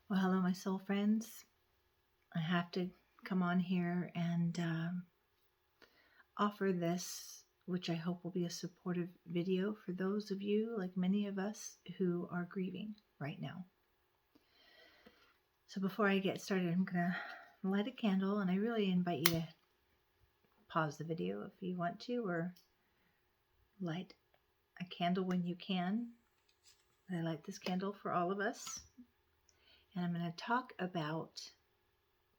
Well, hello, my soul friends. I have to come on here and offer this, which I hope will be a supportive video for those of you, like many of us, who are grieving right now. So before I get started, I'm going to light a candle, and I really invite you to pause the video if you want to, or light a candle when you can. I light this candle for all of us, and I'm going to talk about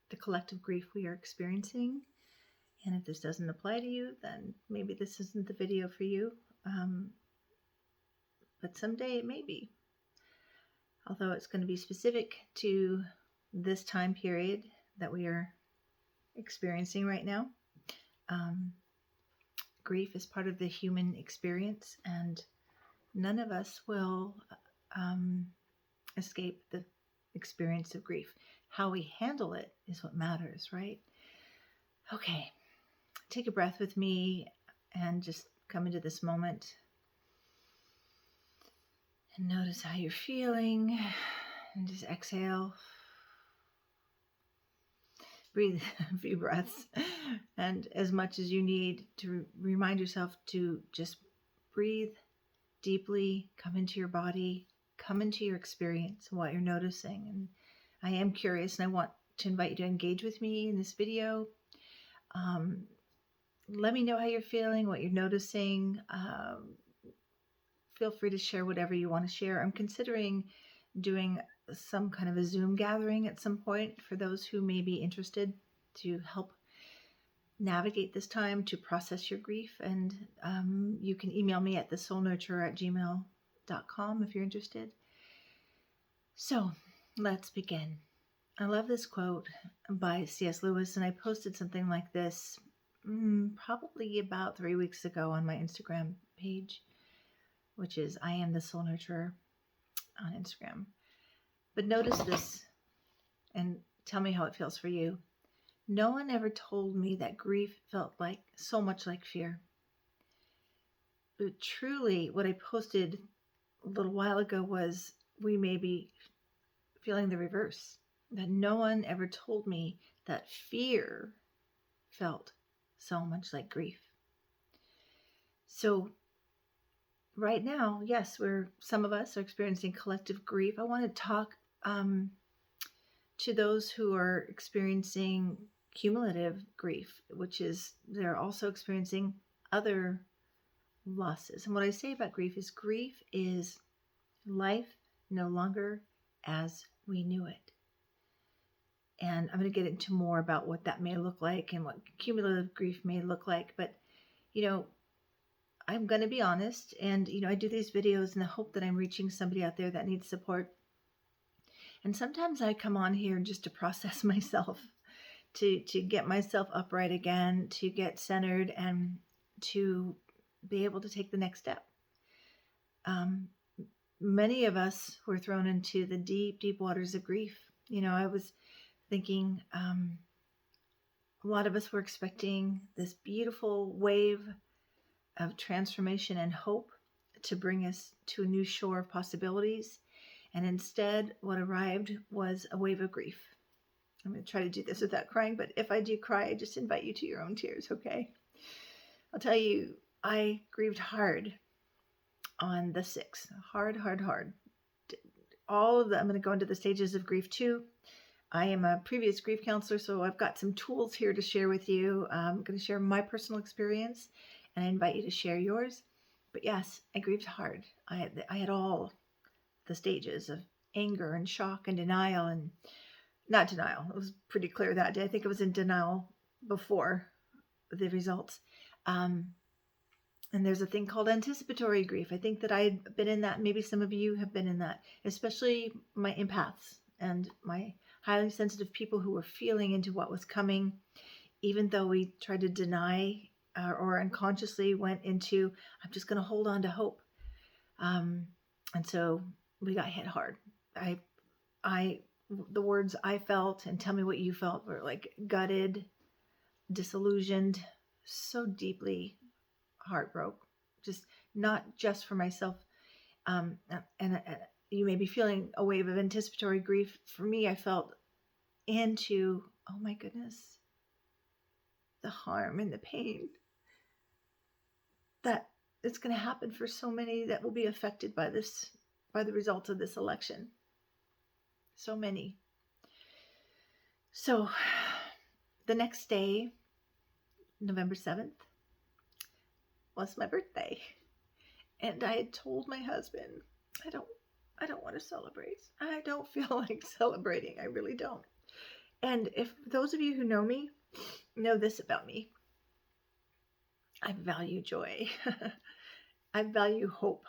the collective grief we are experiencing. And if this doesn't apply to you, then maybe this isn't the video for you. But someday it may be. Although it's going to be specific to this time period that we are experiencing right now. Grief is part of the human experience, and none of us will escape the experience of grief. How we handle it is what matters, right? Okay. Take a breath with me and just come into this moment and notice how you're feeling, and just exhale. Breathe a few breaths, and as much as you need to remind yourself to just breathe deeply, come into your body, come into your experience, what you're noticing. And I am curious, and I want to invite you to engage with me in this video. Let me know how you're feeling, what you're noticing. Feel free to share whatever you want to share. I'm considering doing some kind of a Zoom gathering at some point for those who may be interested to help navigate this time, to process your grief. And you can email me at thesoulnurturer@gmail.com if you're interested. So let's begin. I love this quote by C.S. Lewis, and I posted something like this probably about 3 weeks ago on my Instagram page, which is I Am the Soul Nurturer on Instagram. But notice this and tell me how it feels for you. No one ever told me that grief felt like so much like fear. But truly, what I posted a little while ago was we may be feeling the reverse. That no one ever told me that fear felt so much like grief. So right now, yes, some of us are experiencing collective grief. I want to talk to those who are experiencing cumulative grief, which is they're also experiencing other losses. And what I say about grief is life no longer as we knew it. And I'm going to get into more about what that may look like and what cumulative grief may look like. But, I'm going to be honest. And, I do these videos in the hope that I'm reaching somebody out there that needs support. And sometimes I come on here just to process myself, to get myself upright again, to get centered, and to be able to take the next step. Many of us were thrown into the deep, deep waters of grief. I was thinking a lot of us were expecting this beautiful wave of transformation and hope to bring us to a new shore of possibilities. And instead, what arrived was a wave of grief. I'm going to try to do this without crying, but if I do cry, I just invite you to your own tears, okay? I'll tell you, I grieved hard on the 6th. Hard. I'm going to go into the stages of grief too. I am a previous grief counselor, so I've got some tools here to share with you. I'm going to share my personal experience, and I invite you to share yours. But yes, I grieved hard. I had all the stages of anger and shock and denial, and not denial. It was pretty clear that day. I think I was in denial before the results. And there's a thing called anticipatory grief. I think that I had been in that. Maybe some of you have been in that, especially my empaths and my highly sensitive people who were feeling into what was coming, even though we tried to deny or unconsciously went into, I'm just going to hold on to hope. And so we got hit hard. The words I felt, and tell me what you felt, were like gutted, disillusioned, so deeply heartbroken, just not just for myself, and you may be feeling a wave of anticipatory grief. For me, I felt into, oh my goodness, the harm and the pain that it's going to happen for so many that will be affected by this, by the results of this election. So many. So the next day, November 7th, was my birthday. And I had told my husband, I don't want to celebrate. I don't feel like celebrating. I really don't. And if those of you who know me know this about me, I value joy. I value hope.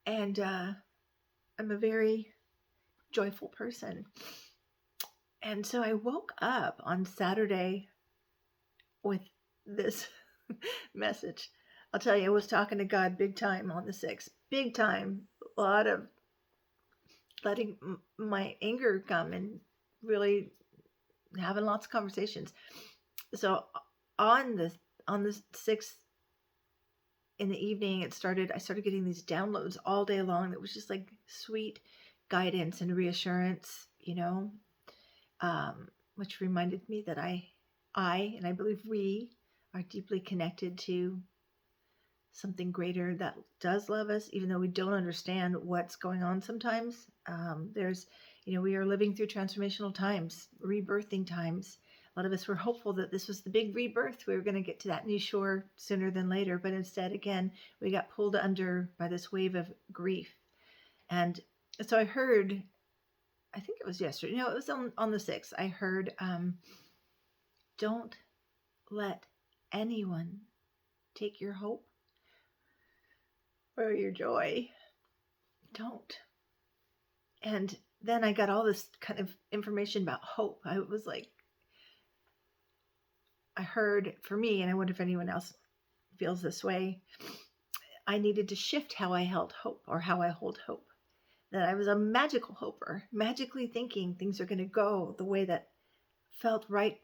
And I'm a very joyful person. And so I woke up on Saturday with this message. I'll tell you, I was talking to God big time on the 6th. Big time. A lot of letting my anger come and really having lots of conversations. So on the 6th in the evening, I started getting these downloads all day long that was just like sweet guidance and reassurance, which reminded me that I and I believe we are deeply connected to something greater that does love us, even though we don't understand what's going on sometimes. We are living through transformational times, rebirthing times. A lot of us were hopeful that this was the big rebirth. We were going to get to that new shore sooner than later. But instead, again, we got pulled under by this wave of grief. And so I heard, I think it was yesterday. No, it was on the 6th. I heard, don't let anyone take your hope or your joy. Don't. And then I got all this kind of information about hope. I was like, I heard for me, and I wonder if anyone else feels this way, I needed to shift how I held hope or how I hold hope. That I was a magical hoper, magically thinking things are going to go the way that felt right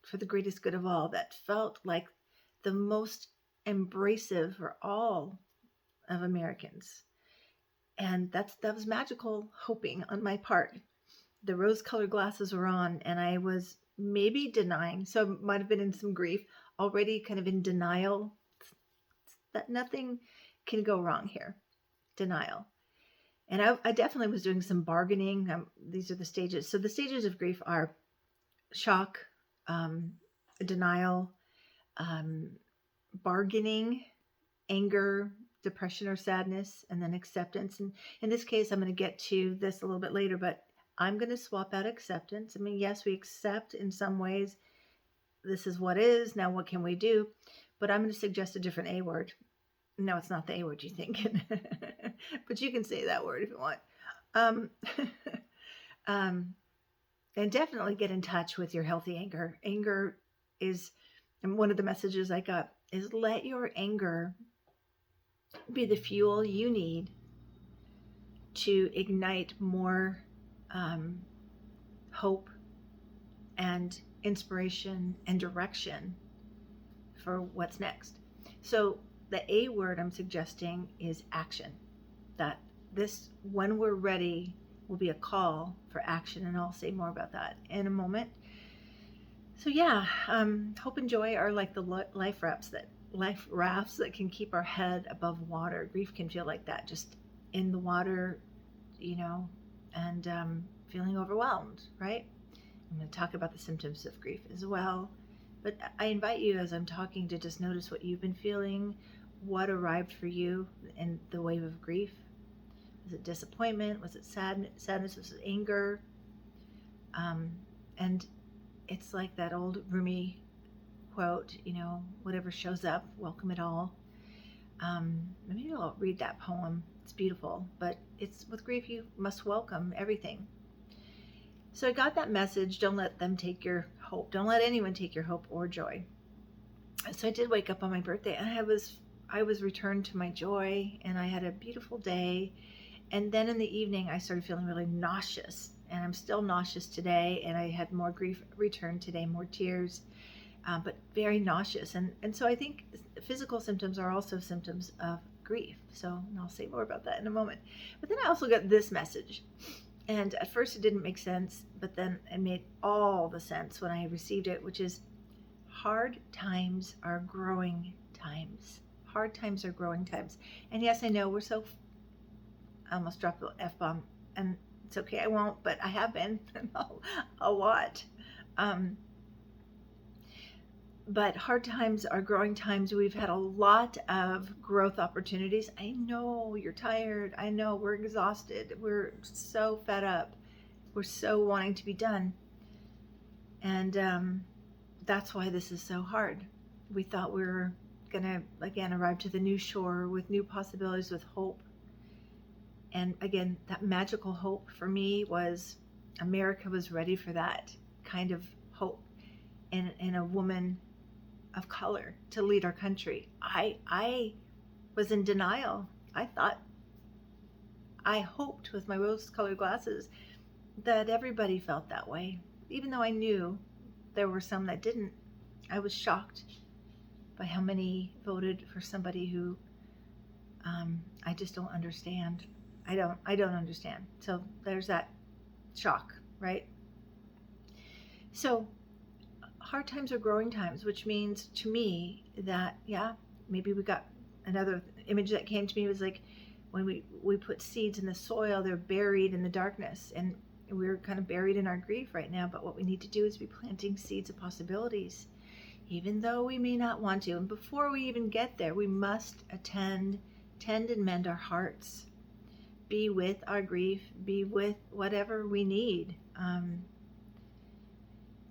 for the greatest good of all, that felt like the most embracive for all of Americans. And that was magical hoping on my part. The rose-colored glasses were on, and I was maybe denying, so might have been in some grief, already kind of in denial that nothing can go wrong here. Denial. And I definitely was doing some bargaining. These are the stages. So the stages of grief are shock, denial, bargaining, anger, depression or sadness, and then acceptance. And in this case, I'm going to get to this a little bit later, but I'm going to swap out acceptance. I mean, yes, we accept in some ways. This is what is. Now, what can we do? But I'm going to suggest a different A word. No, it's not the A word you think. But you can say that word if you want. And definitely get in touch with your healthy anger. Anger is, and one of the messages I got is, let your anger be the fuel you need to ignite more hope and inspiration and direction for what's next. So the A word I'm suggesting is action. That this, when we're ready, will be a call for action, and I'll say more about that in a moment. So yeah, hope and joy are like the life rafts that can keep our head above water. Grief can feel like that, just in the water, and feeling overwhelmed, right? I'm going to talk about the symptoms of grief as well. But I invite you, as I'm talking, to just notice what you've been feeling, what arrived for you in the wave of grief. Was it disappointment? Was it sadness? Was it anger? And it's like that old Rumi quote, whatever shows up, welcome it all. Maybe I'll read that poem. It's beautiful, but it's with grief, you must welcome everything. So I got that message. Don't let them take your hope. Don't let anyone take your hope or joy. So I did wake up on my birthday, and I was returned to my joy, and I had a beautiful day. And then in the evening, I started feeling really nauseous, and I'm still nauseous today. And I had more grief return today, more tears, but very nauseous. And so I think physical symptoms are also symptoms of grief. So I'll say more about that in a moment. But then I also got this message. And at first it didn't make sense, but then it made all the sense when I received it, which is hard times are growing times. Hard times are growing times. And yes, I know I almost dropped the F-bomb, and it's okay, I won't, but I have been a lot. Um, but hard times are growing times. We've had a lot of growth opportunities. I know you're tired. I know we're exhausted. We're so fed up. We're so wanting to be done. And that's why this is so hard. We thought we were going to, again, arrive to the new shore with new possibilities, with hope. And again, that magical hope for me was America was ready for that kind of hope in a woman of color to lead our country. I was in denial. I hoped with my rose-colored glasses that everybody felt that way. Even though I knew there were some that didn't, I was shocked by how many voted for somebody who I just don't understand. I don't understand. So there's that shock, right? So hard times are growing times, which means to me that, yeah, maybe we got another image that came to me was like when we put seeds in the soil, they're buried in the darkness, and we're kind of buried in our grief right now. But what we need to do is be planting seeds of possibilities, even though we may not want to. And before we even get there, we must tend and mend our hearts. Be with our grief, be with whatever we need.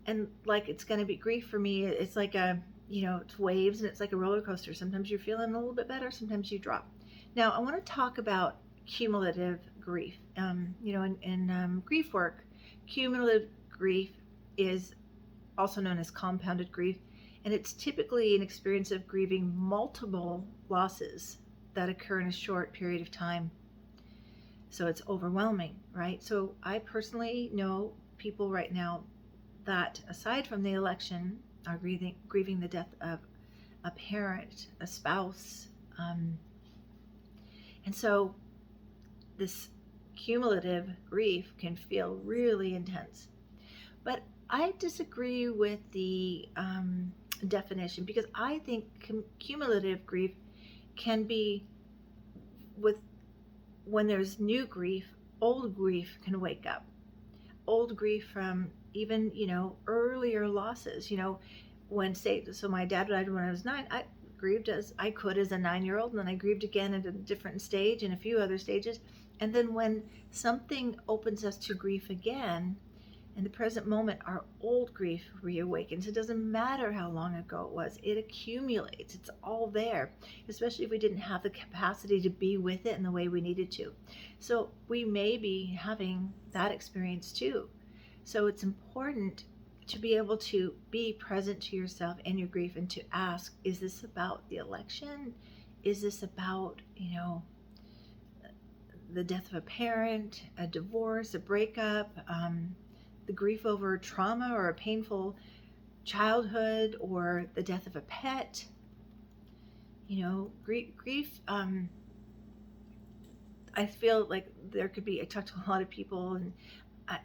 And like it's going to be grief for me, it's like it's waves, and it's like a roller coaster. Sometimes you're feeling a little bit better, sometimes you drop. Now, I want to talk about cumulative grief. In grief work, cumulative grief is also known as compounded grief, and it's typically an experience of grieving multiple losses that occur in a short period of time. So it's overwhelming, right? So I personally know people right now that, aside from the election, are grieving the death of a parent, a spouse. And so this cumulative grief can feel really intense. But I disagree with the definition, because I think cumulative grief can be when there's new grief, old grief can wake up. Old grief from even, earlier losses. So my dad died when I was 9. I grieved as I could as a 9-year-old, and then I grieved again at a different stage and a few other stages. And then when something opens us to grief again, in the present moment, our old grief reawakens. It doesn't matter how long ago it was. It accumulates. It's all there, especially if we didn't have the capacity to be with it in the way we needed to. So we may be having that experience too. So it's important to be able to be present to yourself and your grief, and to ask, is this about the election? Is this about, the death of a parent, a divorce, a breakup, the grief over trauma or a painful childhood, or the death of a pet? Grief, I feel like I talked to a lot of people, and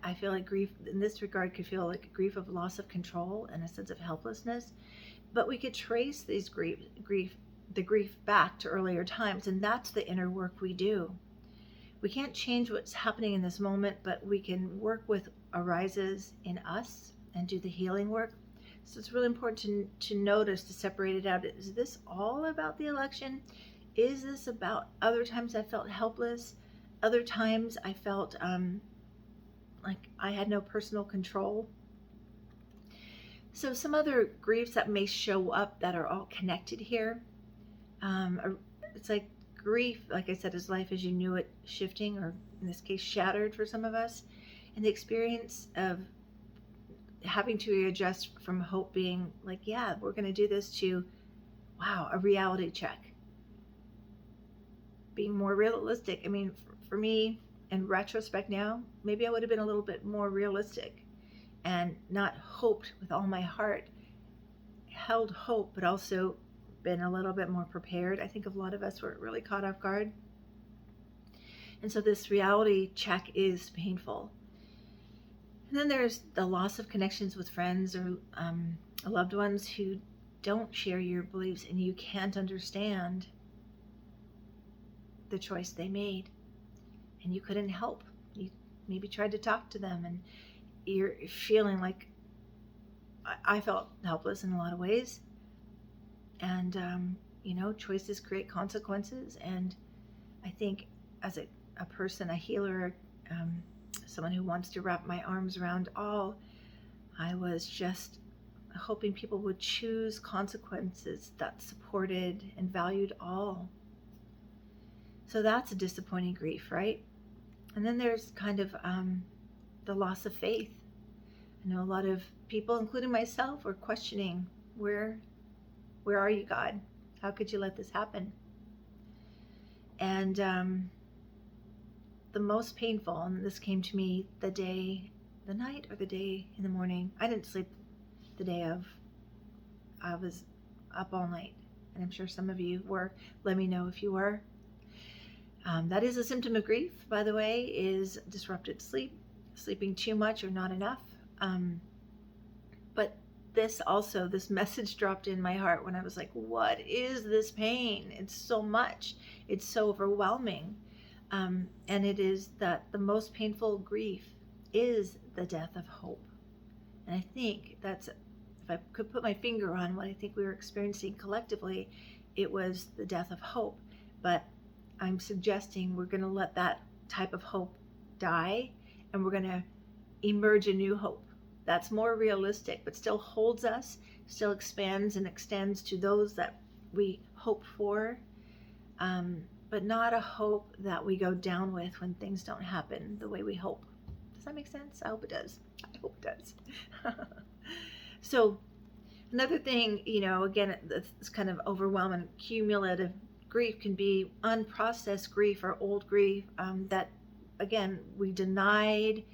I feel like grief in this regard could feel like a grief of loss of control and a sense of helplessness. But we could trace these the grief back to earlier times, and that's the inner work we do. We can't change what's happening in this moment, but we can work with arises in us and do the healing work. So it's really important to notice, to separate it out. Is this all about the election? Is this about other times I felt helpless? Other times I felt like I had no personal control? So some other griefs that may show up that are all connected here. It's like grief, like I said, is life as you knew it shifting, or in this case shattered for some of us, and the experience of having to readjust from hope being like, yeah, we're going to do this, to, wow, a reality check, being more realistic. I mean, for me, in retrospect now, maybe I would have been a little bit more realistic and not hoped with all my heart, held hope, but also been a little bit more prepared. I think a lot of us were really caught off guard. And so this reality check is painful. And then there's the loss of connections with friends or loved ones who don't share your beliefs, and you can't understand the choice they made. And you couldn't help. You maybe tried to talk to them, and you're feeling like, I felt helpless in a lot of ways. And, choices create consequences. And I think as a person, a healer, someone who wants to wrap my arms around all, I was just hoping people would choose consequences that supported and valued all. So that's a disappointing grief, right? And then there's kind of the loss of faith. I know a lot of people, including myself, were questioning, where are you, God? How could you let this happen? And the most painful, and this came to me the night or the day in the morning. I didn't sleep the day of. I was up all night, and I'm sure some of you were. Let me know if you were. That is a symptom of grief, by the way, is disrupted sleep, sleeping too much or not enough. But this message dropped in my heart when I was like, what is this pain? It's so much. It's so overwhelming. And it is that the most painful grief is the death of hope. And I think that's, if I could put my finger on what I think we were experiencing collectively, it was the death of hope. But I'm suggesting we're going to let that type of hope die, and we're going to emerge a new hope that's more realistic, but still holds us, still expands and extends to those that we hope for, but not a hope that we go down with when things don't happen the way we hope. Does that make sense? I hope it does. I hope it does. So another thing, again, this kind of overwhelming cumulative grief can be unprocessed grief or old grief that, again, we denied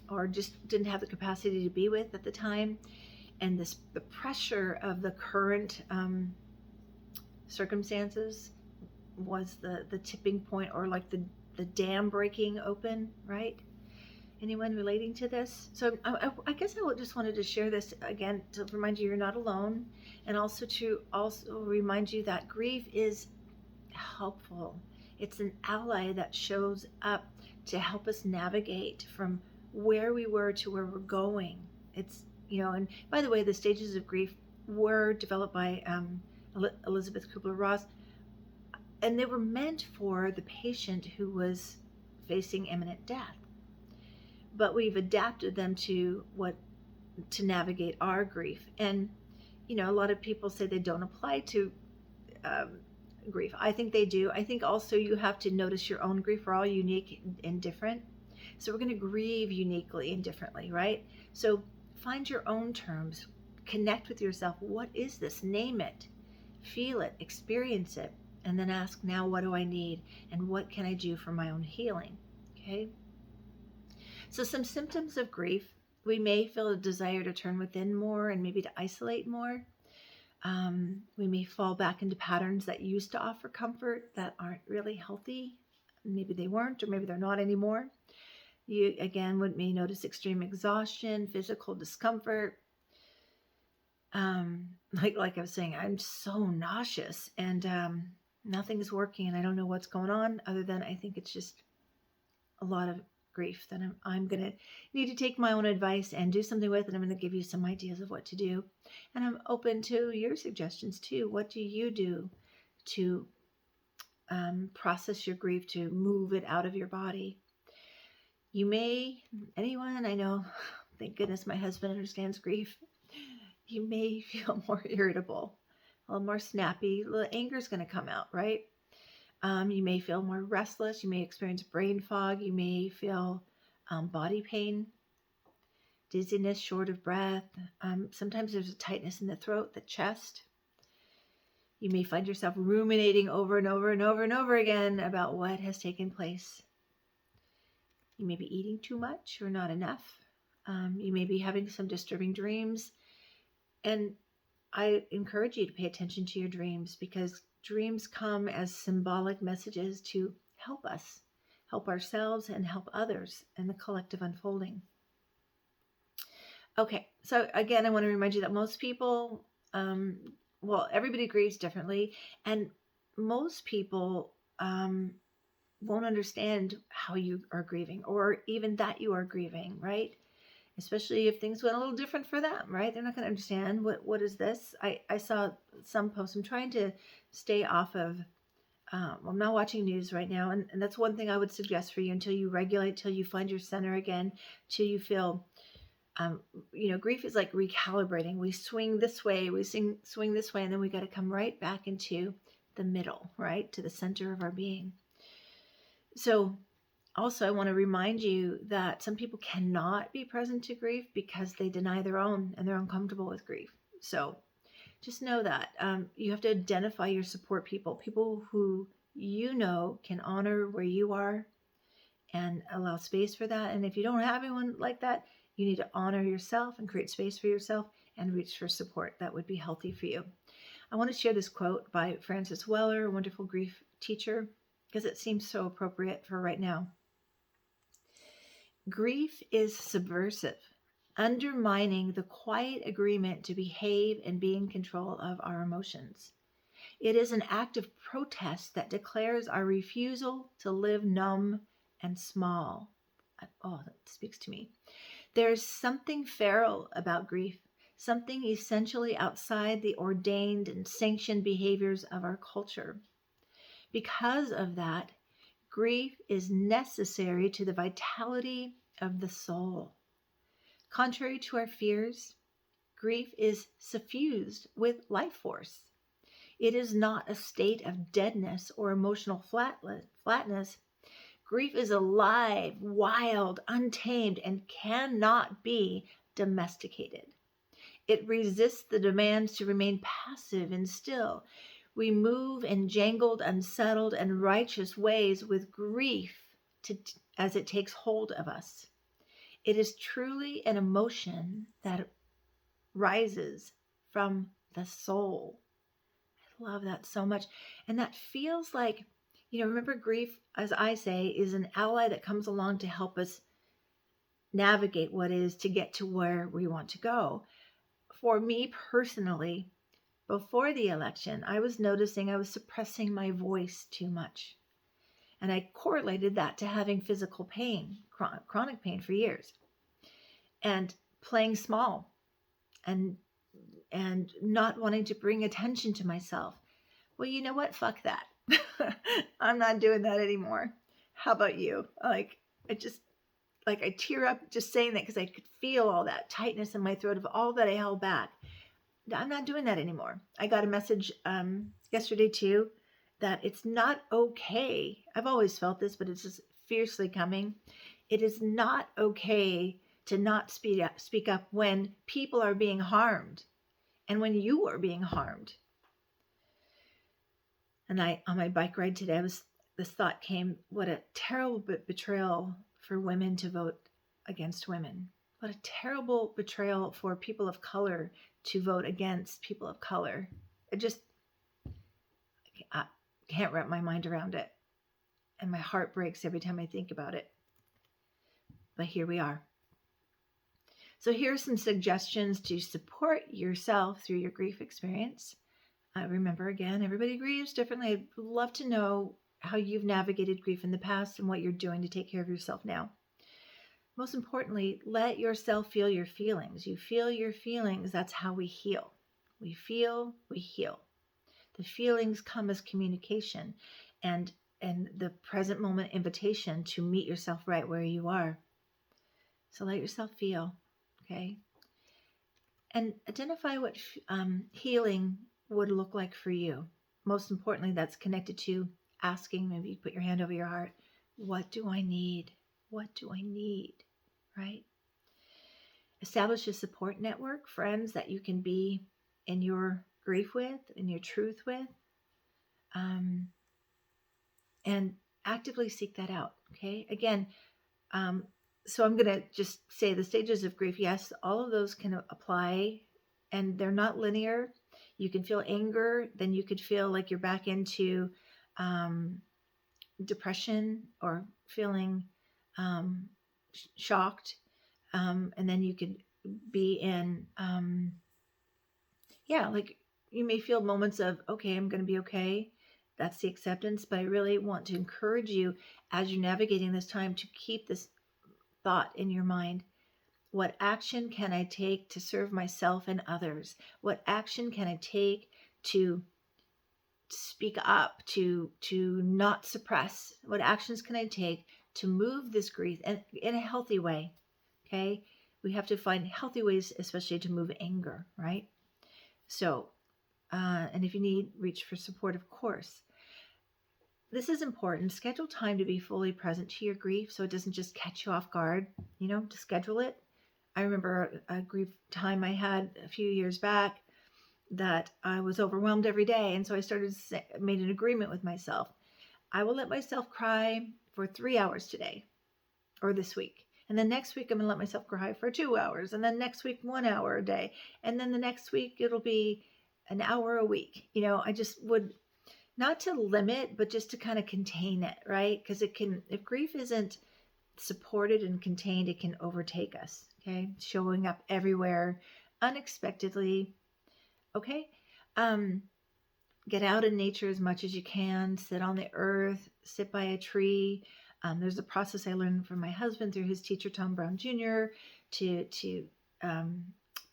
or just didn't have the capacity to be with at the time. And the pressure of the current circumstances was the tipping point, or like the dam breaking open, right? Anyone relating to this? So I guess I just wanted to share this again to remind you you're not alone, and also to remind you that grief is helpful. It's an ally that shows up to help us navigate from where we were to where we're going. It's, and by the way, the stages of grief were developed by Elizabeth Kubler-Ross, and they were meant for the patient who was facing imminent death. But we've adapted them to navigate our grief. And, a lot of people say they don't apply to grief. I think they do. I think also you have to notice your own grief. We're all unique and different. So we're going to grieve uniquely and differently, right? So find your own terms. Connect with yourself. What is this? Name it. Feel it. Experience it. And then ask, now what do I need? And what can I do for my own healing? Okay? So some symptoms of grief, we may feel a desire to turn within more and maybe to isolate more. We may fall back into patterns that used to offer comfort that aren't really healthy. Maybe they weren't, or maybe they're not anymore. You, again, may notice extreme exhaustion, physical discomfort. Like I was saying, I'm so nauseous and nothing's working, and I don't know what's going on other than I think it's just a lot of grief that I'm going to need to take my own advice and do something with, and I'm going to give you some ideas of what to do. And I'm open to your suggestions too. What do you do to process your grief, to move it out of your body? Anyone I know, thank goodness my husband understands grief, you may feel more irritable, a little more snappy, a little anger is going to come out, right? You may feel more restless. You may experience brain fog. You may feel body pain, dizziness, short of breath. Sometimes there's a tightness in the throat, the chest. You may find yourself ruminating over and over and over and over again about what has taken place. You may be eating too much or not enough. You may be having some disturbing dreams. And I encourage you to pay attention to your dreams, because dreams come as symbolic messages to help us, help ourselves, and help others in the collective unfolding. Okay, so again, I want to remind you that most people, everybody grieves differently, and most people won't understand how you are grieving, or even that you are grieving, right? Especially if things went a little different for them, right? They're not going to understand what is this. I saw some posts. I'm trying to stay off of. I'm not watching news right now, and that's one thing I would suggest for you until you regulate, till you find your center again, till you feel. Grief is like recalibrating. We swing this way, swing this way, and then we got to come right back into the middle, right, to the center of our being. So also, I want to remind you that some people cannot be present to grief because they deny their own and they're uncomfortable with grief. So just know that you have to identify your support people who can honor where you are and allow space for that. And if you don't have anyone like that, you need to honor yourself and create space for yourself and reach for support that would be healthy for you. I want to share this quote by Frances Weller, a wonderful grief teacher, because it seems so appropriate for right now. Grief is subversive, undermining the quiet agreement to behave and be in control of our emotions. It is an act of protest that declares our refusal to live numb and small. Oh, that speaks to me. There's something feral about grief, something essentially outside the ordained and sanctioned behaviors of our culture. Because of that, grief is necessary to the vitality of the soul. Contrary to our fears, grief is suffused with life force. It is not a state of deadness or emotional flatness. Grief is alive, wild, untamed, and cannot be domesticated. It resists the demands to remain passive and still. We move in jangled, unsettled, and righteous ways with grief as it takes hold of us. It is truly an emotion that rises from the soul. I love that so much. And that feels like, remember, grief, as I say, is an ally that comes along to help us navigate what is to get to where we want to go. For me personally, before the election, I was noticing I was suppressing my voice too much. And I correlated that to having physical pain, chronic pain for years, and playing small and not wanting to bring attention to myself. Well, you know what? Fuck that. I'm not doing that anymore. How about you? I tear up just saying that, because I could feel all that tightness in my throat of all that I held back. I'm not doing that anymore. I got a message yesterday too that it's not okay. I've always felt this, but it's just fiercely coming. It is not okay to not speak up when people are being harmed and when you are being harmed. And on my bike ride today, this thought came: what a terrible betrayal for women to vote against women. What a terrible betrayal for people of color to vote against people of color. I can't wrap my mind around it. And my heart breaks every time I think about it. But here we are. So here are some suggestions to support yourself through your grief experience. Remember, again, everybody grieves differently. I'd love to know how you've navigated grief in the past and what you're doing to take care of yourself now. Most importantly, let yourself feel your feelings. You feel your feelings. That's how we heal. We feel, we heal. The feelings come as communication and the present moment invitation to meet yourself right where you are. So let yourself feel, okay? And identify what healing would look like for you. Most importantly, that's connected to asking, maybe you put your hand over your heart, what do I need? What do I need? Right? Establish a support network, friends that you can be in your grief with, in your truth with, and actively seek that out. Okay? Again, so I'm going to just say the stages of grief. Yes, all of those can apply, and they're not linear. You can feel anger, then you could feel like you're back into um, depression or feeling um, shocked. And then you could be in, yeah, like you may feel moments of, okay, I'm going to be okay. That's the acceptance. But I really want to encourage you as you're navigating this time to keep this thought in your mind. What action can I take to serve myself and others? What action can I take to speak up, to not suppress? What actions can I take to move this grief and in a healthy way? Okay? We have to find healthy ways, especially to move anger, right? So, and if you need, reach for support, of course. This is important. Schedule time to be fully present to your grief so it doesn't just catch you off guard, to schedule it. I remember a grief time I had a few years back that I was overwhelmed every day. And so I made an agreement with myself. I will let myself cry for 3 hours today or this week. And then next week, I'm going to let myself cry for 2 hours. And then next week, 1 hour a day. And then the next week, it'll be an hour a week. I just would, not to limit, but just to kind of contain it, right? Because if grief isn't supported and contained, it can overtake us, okay? Showing up everywhere unexpectedly, okay? Get out in nature as much as you can. Sit on the earth, sit by a tree. There's a process I learned from my husband through his teacher, Tom Brown Jr., to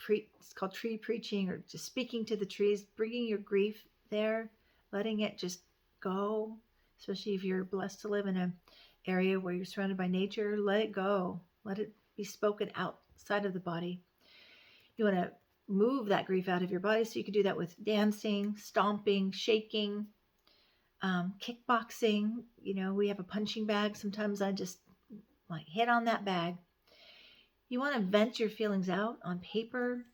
it's called tree preaching, or just speaking to the trees, bringing your grief there, letting it just go, especially if you're blessed to live in an area where you're surrounded by nature. Let it go. Let it be spoken outside of the body. You want to move that grief out of your body, so you can do that with dancing, stomping, shaking, kickboxing. We have a punching bag. Sometimes I just hit on that bag. You want to vent your feelings out on paper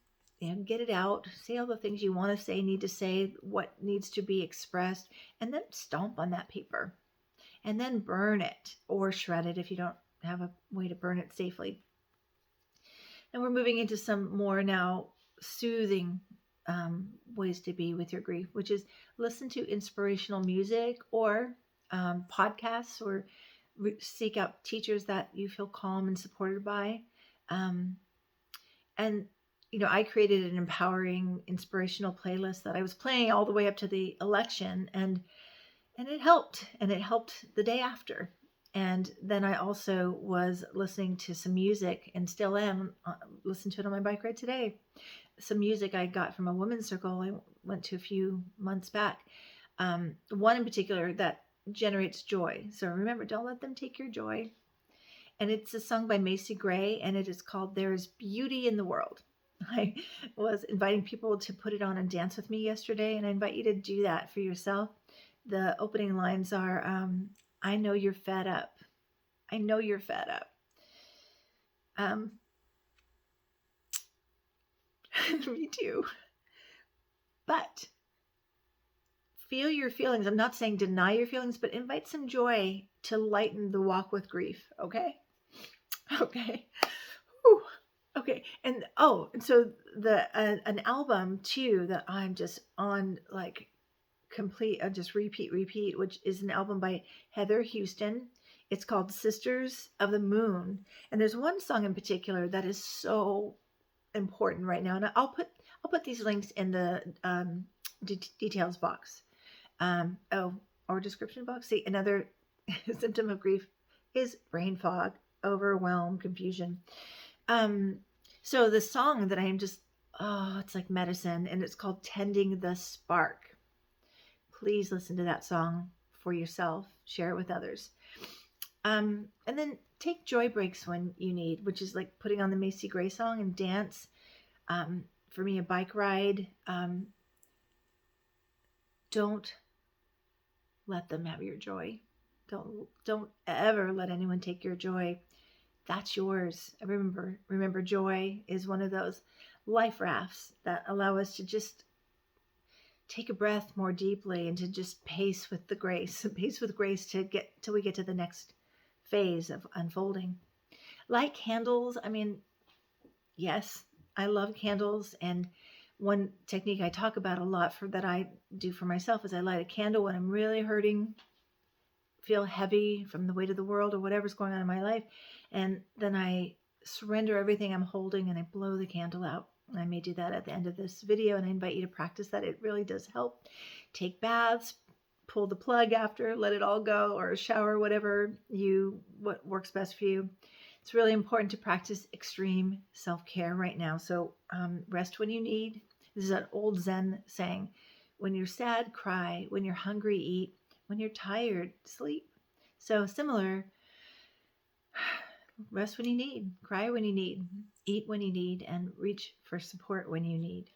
and get it out. Say all the things you want to say, need to say, what needs to be expressed, and then stomp on that paper. And then burn it or shred it if you don't have a way to burn it safely. And we're moving into some more now soothing ways to be with your grief, which is listen to inspirational music or podcasts, or seek out teachers that you feel calm and supported by. And I created an empowering, inspirational playlist that I was playing all the way up to the election, and it helped, and it helped the day after. And then I also was listening to some music, and still am, listen to it on my bike ride today. Some music I got from a women's circle I went to a few months back. One in particular that generates joy. So remember, don't let them take your joy. And it's a song by Macy Gray, and it is called There Is Beauty in the World. I was inviting people to put it on and dance with me yesterday, and I invite you to do that for yourself. The opening lines are, I know you're fed up. I know you're fed up. Me too. But feel your feelings. I'm not saying deny your feelings, but invite some joy to lighten the walk with grief. Okay? Okay. Whew. Okay. And so an album too that I'm just on complete, just repeat, which is an album by Heather Houston. It's called Sisters of the Moon. And there's one song in particular that is so important right now. And I'll put these links in the details box. Or description box. See, another symptom of grief is brain fog, overwhelm, confusion. So the song that I am just, it's like medicine, and it's called Tending the Spark. Please listen to that song for yourself. Share it with others. And then take joy breaks when you need, which is like putting on the Macy Gray song and dance. For me, a bike ride. Don't let them have your joy. Don't ever let anyone take your joy. That's yours. Remember, joy is one of those life rafts that allow us to just take a breath more deeply and to just pace with grace to get till we get to the next phase of unfolding. Light candles. I mean, yes, I love candles, and One technique I talk about a lot that I do for myself is I light a candle when I'm really hurting, feel heavy from the weight of the world or whatever's going on in my life. And then I surrender everything I'm holding and I blow the candle out. I may do that at the end of this video, and I invite you to practice that. It really does help. Take baths, pull the plug after, let it all go, or shower, what works best for you. It's really important to practice extreme self-care right now. So rest when you need. This is an old Zen saying, when you're sad, cry. When you're hungry, eat. When you're tired, sleep. So similar, rest when you need, cry when you need, eat when you need, and reach for support when you need.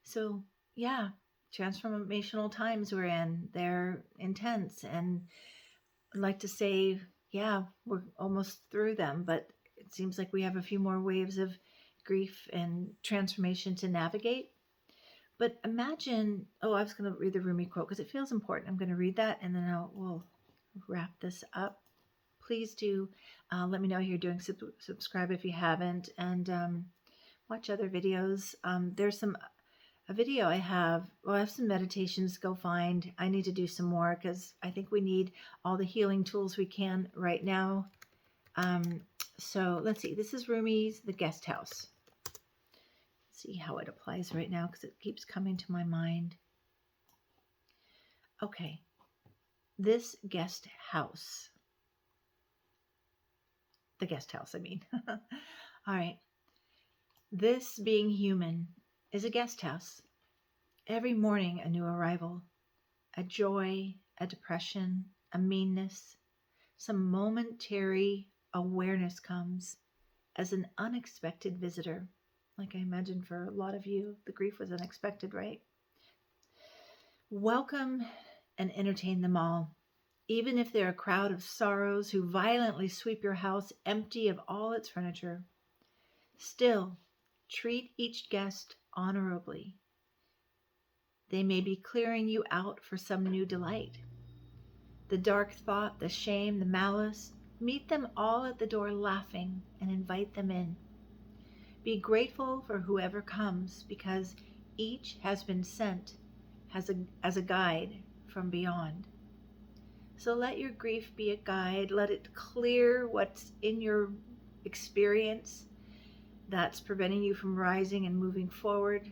So yeah, transformational times we're in. They're intense, and I'd like to say, yeah, we're almost through them, but it seems like we have a few more waves of grief and transformation to navigate. But imagine, I was going to read the Rumi quote because it feels important. I'm going to read that, and then we'll wrap this up. Please do let me know how you're doing. Subscribe if you haven't, and watch other videos. There's a video I have. Well, I have some meditations. Go find. I need to do some more because I think we need all the healing tools we can right now. So let's see. This is Rumi's The Guest House. Let's see how it applies right now because it keeps coming to my mind. Okay. This guest house. The guest house, I mean. All right. This being human is a guest house. Every morning, a new arrival, a joy, a depression, a meanness, some momentary awareness comes as an unexpected visitor. Like I imagine for a lot of you, the grief was unexpected, right? Welcome and entertain them all, even if they're a crowd of sorrows who violently sweep your house empty of all its furniture. Still, treat each guest honorably. They may be clearing you out for some new delight. The dark thought, the shame, the malice, meet them all at the door laughing and invite them in. Be grateful for whoever comes because each has been sent as a guide from beyond. So let your grief be a guide. Let it clear what's in your experience that's preventing you from rising and moving forward,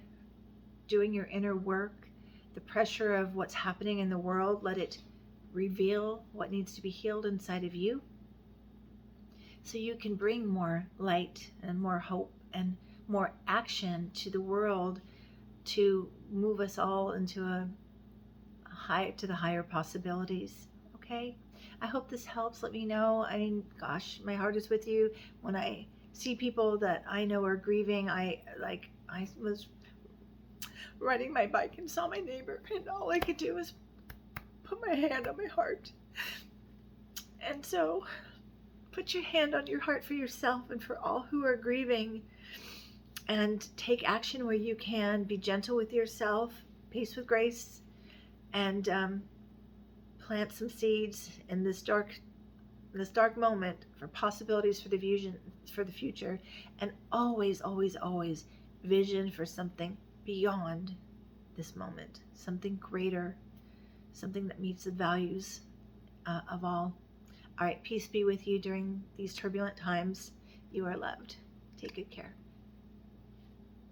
doing your inner work. The pressure of what's happening in the world, let it reveal what needs to be healed inside of you so you can bring more light and more hope and more action to the world to move us all into the higher possibilities. Okay? I hope this helps. Let me know. I mean, gosh, my heart is with you. When I see people that I know are grieving, I was riding my bike and saw my neighbor, and all I could do was put my hand on my heart. And so put your hand on your heart for yourself and for all who are grieving, and take action where you can. Be gentle with yourself, peace with grace, and plant some seeds in this dark moment for possibilities for the future, and always, always, always vision for something beyond this moment, something greater, something that meets the values of all. All right, peace be with you during these turbulent times. You are loved. Take good care.